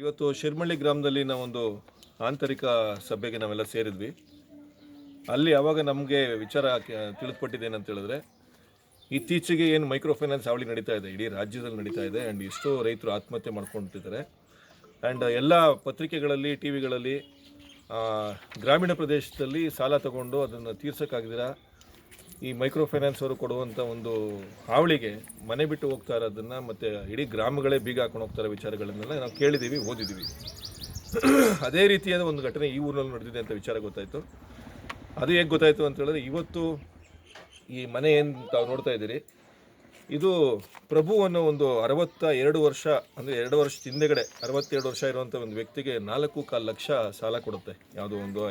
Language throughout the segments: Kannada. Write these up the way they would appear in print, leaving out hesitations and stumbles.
ಇವತ್ತು ಶಿರ್ಮಳ್ಳಿ ಗ್ರಾಮದಲ್ಲಿ ನಾವೊಂದು ಆಂತರಿಕ ಸಭೆಗೆ ನಾವೆಲ್ಲ ಸೇರಿದ್ವಿ. ಅಲ್ಲಿ ಆವಾಗ ನಮಗೆ ವಿಚಾರ ತಿಳಿದುಪಟ್ಟಿದೆ ಏನಂತ ಹೇಳಿದ್ರೆ, ಇತ್ತೀಚೆಗೆ ಏನು ಮೈಕ್ರೋ ಫೈನಾನ್ಸ್ ಹಾವಳಿ ನಡೀತಾ ಇದೆ, ಇಡೀ ರಾಜ್ಯದಲ್ಲಿ ನಡೀತಾ ಇದೆ. ಆ್ಯಂಡ್ ಎಷ್ಟೋ ರೈತರು ಆತ್ಮಹತ್ಯೆ ಮಾಡ್ಕೊಳ್ತಿದ್ದಾರೆ. ಆ್ಯಂಡ್ ಎಲ್ಲ ಪತ್ರಿಕೆಗಳಲ್ಲಿ, ಟಿ ವಿಗಳಲ್ಲಿ ಗ್ರಾಮೀಣ ಪ್ರದೇಶದಲ್ಲಿ ಸಾಲ ತಗೊಂಡು ಅದನ್ನು ತೀರ್ಸೋಕ್ಕಾಗದಿರ ಈ ಮೈಕ್ರೋ ಫೈನಾನ್ಸ್ ಅವರು ಕೊಡುವಂಥ ಒಂದು ಹಾವಳಿಗೆ ಮನೆ ಬಿಟ್ಟು ಹೋಗ್ತಾ ಇರೋದನ್ನು ಮತ್ತು ಇಡೀ ಗ್ರಾಮಗಳೇ ಬೀಗ ಹಾಕೊಂಡು ಹೋಗ್ತಾ ಇರೋ ವಿಚಾರಗಳನ್ನೆಲ್ಲ ನಾವು ಕೇಳಿದ್ದೀವಿ, ಓದಿದ್ದೀವಿ. ಅದೇ ರೀತಿಯಾದ ಒಂದು ಘಟನೆ ಈ ಊರಿನಲ್ಲಿ ನಡೆದಿದೆ ಅಂತ ವಿಚಾರ ಗೊತ್ತಾಯಿತು. ಅದು ಹೇಗೆ ಗೊತ್ತಾಯಿತು ಅಂತ ಹೇಳಿದ್ರೆ, ಇವತ್ತು ಈ ಮನೆ ಏನು ತಾವು ನೋಡ್ತಾ ಇದ್ದೀರಿ, ಇದು ಪ್ರಭು ಅನ್ನೋ ಒಂದು 62 ವರ್ಷ, ಅಂದರೆ 2 ವರ್ಷದ ಹಿಂದೆಗಡೆ 62 ವರ್ಷ ಇರುವಂಥ ಒಂದು ವ್ಯಕ್ತಿಗೆ 4.25 ಲಕ್ಷ ಸಾಲ ಕೊಡುತ್ತೆ. ಯಾವುದೋ ಒಂದು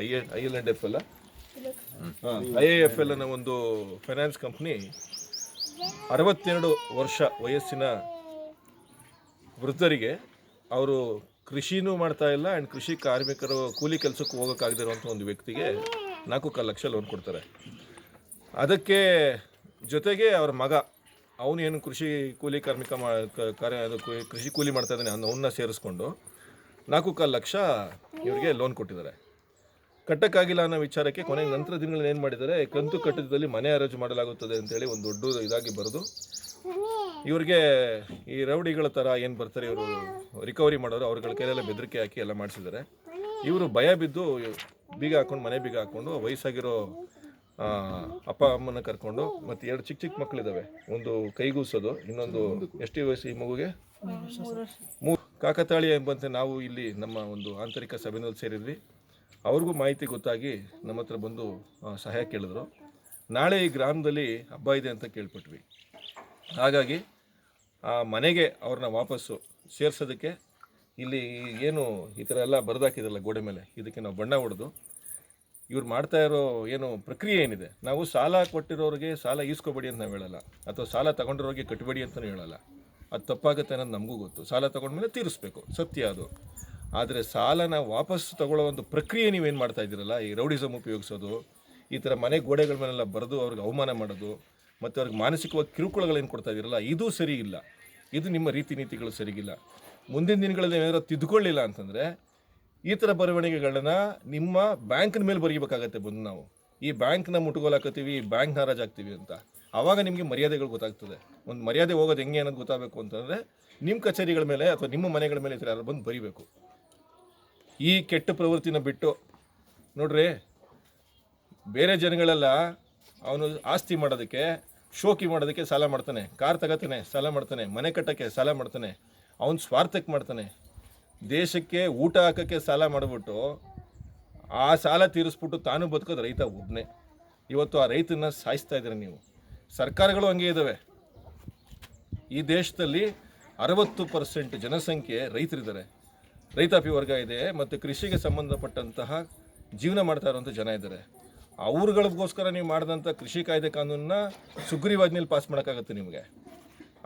IIFL ಅನ್ನೋ ಒಂದು ಫೈನಾನ್ಸ್ ಕಂಪ್ನಿ 62 ವರ್ಷ ವಯಸ್ಸಿನ ವೃದ್ಧರಿಗೆ, ಅವರು ಕೃಷಿನೂ ಮಾಡ್ತಾ ಇಲ್ಲ ಆ್ಯಂಡ್ ಕೃಷಿ ಕಾರ್ಮಿಕರು ಕೂಲಿ ಕೆಲಸಕ್ಕೆ ಹೋಗೋಕ್ಕಾಗದಿರುವಂಥ ಒಂದು ವ್ಯಕ್ತಿಗೆ 4.25 ಲಕ್ಷ ಲೋನ್ ಕೊಡ್ತಾರೆ. ಅದಕ್ಕೆ ಜೊತೆಗೆ ಅವ್ರ ಮಗ, ಅವನು ಏನು ಕೃಷಿ ಕೂಲಿ ಕಾರ್ಮಿಕ ಕೃಷಿ ಕೂಲಿ ಮಾಡ್ತಾ ಇದ್ದಾನೆ, ಅವನ್ನ ಸೇರಿಸ್ಕೊಂಡು 4.25 ಲಕ್ಷ ಇವರಿಗೆ ಲೋನ್ ಕೊಟ್ಟಿದ್ದಾರೆ. ಕಟ್ಟಕ್ಕಾಗಿಲ್ಲ ಅನ್ನೋ ವಿಚಾರಕ್ಕೆ ಕೊನೆಗೆ ನಂತರ ದಿನಗಳಲ್ಲಿ ಏನು ಮಾಡಿದ್ದಾರೆ, ಕಂತು ಕಟ್ಟಿದಲ್ಲಿ ಮನೆ ಹರಾಜು ಮಾಡಲಾಗುತ್ತದೆ ಅಂತೇಳಿ ಒಂದು ದೊಡ್ಡ ಇದಾಗಿ ಬರೆದು ಇವ್ರಿಗೆ ಈ ರೌಡಿಗಳ ಥರ ಏನು ಬರ್ತಾರೆ ಇವರು ರಿಕವರಿ ಮಾಡೋರು, ಅವ್ರಗಳ ಕೈಯೆಲ್ಲ ಬೆದರಿಕೆ ಹಾಕಿ ಎಲ್ಲ ಮಾಡಿಸಿದ್ದಾರೆ. ಇವರು ಭಯ ಬಿದ್ದು ಬೀಗ ಹಾಕ್ಕೊಂಡು, ಮನೆ ಬೀಗ ಹಾಕ್ಕೊಂಡು, ವಯಸ್ಸಾಗಿರೋ ಅಪ್ಪ ಅಮ್ಮನ ಕರ್ಕೊಂಡು, ಮತ್ತು 2 ಚಿಕ್ಕ ಮಕ್ಕಳಿದ್ದಾವೆ, ಒಂದು ಕೈಗೂಸೋದು, ಇನ್ನೊಂದು ಎಷ್ಟು ವಯಸ್ಸು ಈ ಮಗುಗೆ 3. ಕಾಕತಾಳಿ ಎಂಬಂತೆ ನಾವು ಇಲ್ಲಿ ನಮ್ಮ ಒಂದು ಆಂತರಿಕ ಸಭೆಯಲ್ಲಿ ಸೇರಿದ್ವಿ. ಅವ್ರಿಗೂ ಮಾಹಿತಿ ಗೊತ್ತಾಗಿ ನಮ್ಮ ಹತ್ರ ಬಂದು ಸಹಾಯ ಕೇಳಿದ್ರು. ನಾಳೆ ಈ ಗ್ರಾಮದಲ್ಲಿ ಹಬ್ಬ ಇದೆ ಅಂತ ಕೇಳ್ಪಟ್ವಿ. ಹಾಗಾಗಿ ಆ ಮನೆಗೆ ಅವ್ರನ್ನ ವಾಪಸ್ಸು ಸೇರಿಸೋದಕ್ಕೆ ಇಲ್ಲಿ ಏನು ಈ ಥರ ಎಲ್ಲ ಬರೆದಾಕಿದ್ರಲ್ಲ ಗೋಡೆ ಮೇಲೆ, ಇದಕ್ಕೆ ನಾವು ಬಣ್ಣ ಹೊಡೆದು ಇವ್ರು ಮಾಡ್ತಾ ಇರೋ ಏನು ಪ್ರಕ್ರಿಯೆ ಏನಿದೆ, ನಾವು ಸಾಲ ಕೊಟ್ಟಿರೋರಿಗೆ ಸಾಲ ಈಸ್ಕೊಬೇಡಿ ಅಂತ ನಾವು ಹೇಳಲ್ಲ, ಅಥವಾ ಸಾಲ ತಗೊಂಡಿರೋರಿಗೆ ಕಟ್ಟಬೇಡಿ ಅಂತಲೂ ಹೇಳಲ್ಲ. ಅದು ತಪ್ಪಾಗುತ್ತೆ ಅನ್ನೋದು ನಮಗೂ ಗೊತ್ತು. ಸಾಲ ತಗೊಂಡ್ಮೇಲೆ ತೀರಿಸ್ಬೇಕು, ಸತ್ಯ ಅದು. ಆದರೆ ಸಾಲನ ವಾಪಸ್ ತಗೊಳ್ಳೋ ಒಂದು ಪ್ರಕ್ರಿಯೆ ನೀವೇನು ಮಾಡ್ತಾ ಇದ್ದೀರಲ್ಲ, ಈ ರೌಡಿಸಮ್ ಉಪಯೋಗಿಸೋದು, ಈ ಥರ ಮನೆ ಗೋಡೆಗಳ ಮೇಲೆಲ್ಲ ಬರೆದು ಅವ್ರಿಗೆ ಅವಮಾನ ಮಾಡೋದು, ಮತ್ತು ಅವ್ರಿಗೆ ಮಾನಸಿಕವಾಗಿ ಕಿರುಕುಳಗಳೇನು ಕೊಡ್ತಾ ಇದ್ದೀರಲ್ಲ, ಇದು ಸರಿ ಇಲ್ಲ. ಇದು ನಿಮ್ಮ ರೀತಿ ನೀತಿಗಳು ಸರಿಗಿಲ್ಲ. ಮುಂದಿನ ದಿನಗಳಲ್ಲಿ ಏನಾದರೂ ತಿದ್ದುಕೊಳ್ಳಿಲ್ಲ ಅಂತಂದರೆ ಈ ಥರ ಬರವಣಿಗೆಗಳನ್ನ ನಿಮ್ಮ ಬ್ಯಾಂಕಿನ ಮೇಲೆ ಬರೀಬೇಕಾಗತ್ತೆ. ಬಂದು ನಾವು ಈ ಬ್ಯಾಂಕ್ನ ಮುಟ್ಗೋಲಾಕತ್ತೀವಿ, ಈ ಬ್ಯಾಂಕ್ನ ಹರಾಜಾಗ್ತೀವಿ ಅಂತ, ಆವಾಗ ನಿಮಗೆ ಮರ್ಯಾದೆಗಳು ಗೊತ್ತಾಗ್ತದೆ. ಒಂದು ಮರ್ಯಾದೆ ಹೋಗೋದು ಹೆಂಗೆ ಅನ್ನೋದು ಗೊತ್ತಾಗಬೇಕು ಅಂತಂದರೆ ನಿಮ್ಮ ಕಚೇರಿಗಳ ಮೇಲೆ ಅಥವಾ ನಿಮ್ಮ ಮನೆಗಳ ಮೇಲೆ ಈ ಥರ ಯಾರು ಬಂದು ಬರೀಬೇಕು. ಈ ಕೆಟ್ಟ ಪ್ರವೃತ್ತಿನ ಬಿಟ್ಟು ನೋಡ್ರಿ, ಬೇರೆ ಜನಗಳೆಲ್ಲ ಅವನು ಆಸ್ತಿ ಮಾಡೋದಕ್ಕೆ, ಶೋಕಿ ಮಾಡೋದಕ್ಕೆ ಸಾಲ ಮಾಡ್ತಾನೆ, ಕಾರ್ ತಗೋತಾನೆ ಸಾಲ ಮಾಡ್ತಾನೆ, ಮನೆ ಕಟ್ಟೋಕ್ಕೆ ಸಾಲ ಮಾಡ್ತಾನೆ, ಅವನು ಸ್ವಾರ್ಥಕ್ಕೆ ಮಾಡ್ತಾನೆ. ದೇಶಕ್ಕೆ ಊಟ ಹಾಕೋಕ್ಕೆ ಸಾಲ ಮಾಡಿಬಿಟ್ಟು ಆ ಸಾಲ ತೀರಿಸ್ಬಿಟ್ಟು ತಾನು ಬದುಕೋದು ರೈತ ಒಬ್ಬನೇ. ಇವತ್ತು ಆ ರೈತನ ಸಾಯಿಸ್ತಾ ಇದ್ದೀರ ನೀವು. ಸರ್ಕಾರಗಳು ಹಂಗೆ ಇದ್ದಾವೆ. ಈ ದೇಶದಲ್ಲಿ 60% ಜನಸಂಖ್ಯೆ ರೈತರಿದ್ದಾರೆ, ರೈತಾಪಿ ವರ್ಗ ಇದೆ, ಮತ್ತು ಕೃಷಿಗೆ ಸಂಬಂಧಪಟ್ಟಂತಹ ಜೀವನ ಮಾಡ್ತಾ ಇರುವಂಥ ಜನ ಇದ್ದಾರೆ. ಅವ್ರುಗಳಿಗೋಸ್ಕರ ನೀವು ಮಾಡಿದಂಥ ಕೃಷಿ ಕಾಯ್ದೆ ಕಾನೂನನ್ನ ಸುಗ್ರೀವಾಜ್ಞೆಯಲ್ಲಿ ಪಾಸ್ ಮಾಡೋಕ್ಕಾಗತ್ತೆ ನಿಮಗೆ.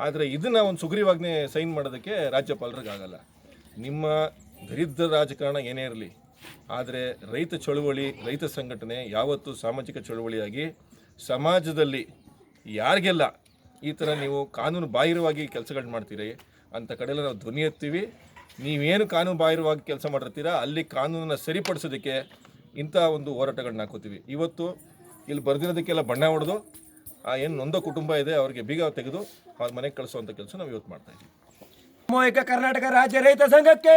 ಆದರೆ ಇದನ್ನು ಒಂದು ಸುಗ್ರೀವಾಜ್ಞೆ ಸೈನ್ ಮಾಡೋದಕ್ಕೆ ರಾಜ್ಯಪಾಲರಿಗಾಗಲ್ಲ. ನಿಮ್ಮ ದರಿದ್ರ ರಾಜಕಾರಣ ಏನೇ ಇರಲಿ, ಆದರೆ ರೈತ ಚಳುವಳಿ, ರೈತ ಸಂಘಟನೆ ಯಾವತ್ತೂ ಸಾಮಾಜಿಕ ಚಳುವಳಿಯಾಗಿ ಸಮಾಜದಲ್ಲಿ ಯಾರಿಗೆಲ್ಲ ಈ ಥರ ನೀವು ಕಾನೂನು ಬಾಹಿರವಾಗಿ ಕೆಲಸಗಳು ಮಾಡ್ತೀರಿ ಅಂಥ ಕಡೆಯೆಲ್ಲ ನಾವು ಧ್ವನಿ ಎತ್ತೀವಿ. ನೀವೇನು ಕಾನೂನು ಬಾಹಿರವಾಗಿ ಕೆಲಸ ಮಾಡಿರ್ತೀರ ಅಲ್ಲಿ ಕಾನೂನನ್ನು ಸರಿಪಡಿಸೋದಕ್ಕೆ ಇಂಥ ಒಂದು ಹೋರಾಟಗಳನ್ನ ಹಾಕೋತೀವಿ. ಇವತ್ತು ಇಲ್ಲಿ ಬರೆದಿರೋದಕ್ಕೆಲ್ಲ ಬಣ್ಣ ಹೊಡೆದು ಏನು ನೊಂದ ಕುಟುಂಬ ಇದೆ ಅವ್ರಿಗೆ ಬೀಗ ತೆಗೆದು ಅವ್ರ ಮನೆಗೆ ಕಳಿಸುವಂಥ ಕೆಲಸ ನಾವು ಇವತ್ತು ಮಾಡ್ತಾಯಿದ್ದೀವಿ. ಸಾಮೂಹಿಕ ಕರ್ನಾಟಕ ರಾಜ್ಯ ರೈತ ಸಂಘಕ್ಕೆ